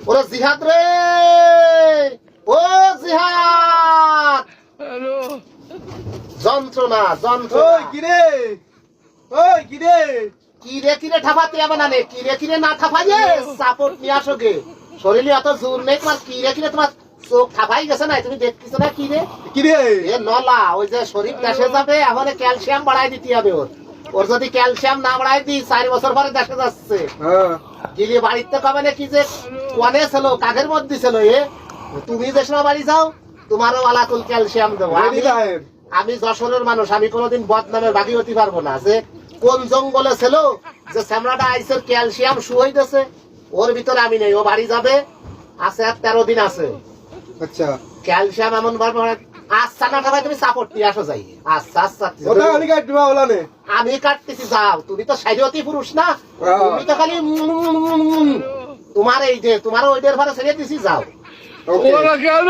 ওরে জিহাদ রে, ও জিহাদ। হ্যালো, যন্ত্রণা ওই যন্ত্রণা। কিরে, ওই কিরে, কিরে কিরে ঠাপাতে হবে না রে, কিরে কিরে না ঠাপাইয়ে সাপোর্ট নিয়ে আসো গে। শরীরে অত জোর নেই তোমার, কিরে কিরে তোমার চোখ ঠাপাই গেছে না, তুমি দেখতেছো না কিরে? কিরে, এ নলা, ওই যে শরীর দেশে যাবে, এখন ক্যালসিয়াম বাড়াই দিতে হবে ওর। ওর যদি ক্যালসিয়াম না বাড়াই দিই 4 বছর পরে দেশে যাচ্ছে। হ্যাঁ গিলি বাড়িতে কবে না কি যে কনে ছিল, কাঠের মধ্যে ছিল। তুমি যে সময় বাড়ি যাও, তোমারও আলাকুল ক্যালসিয়াম দেবো। রেডি সাহেব। আমি যশোরের মানুষ, আমি কোনোদিন বদনামের বাকি হতে পারবো না। যে কোন জঙ্গলে ছিল যে স্যামরাটা আইসের ক্যালসিয়াম শু হইতেছে, ওর ভিতরে আমি নেই। ও বাড়ি যাবে, আছে আর 13 দিন আছে। আচ্ছা, ক্যালসিয়াম এমন ভাবে আচ্ছা না ভাই, তুমি সাপোর্ট নিয়ে আসো যাই। আচ্ছা আচ্ছা, ওটা আমি কাটবা ওলানে। আমি কাটতেছি, যাও। তুমি তো সাইডতি পুরুষ না, হ্যাঁ। তুমি তো খালি তোমার এই যে তোমার ওইদের ভাড়া ছেড়ে দিছি, যাও। ওকে। ওরা কেন?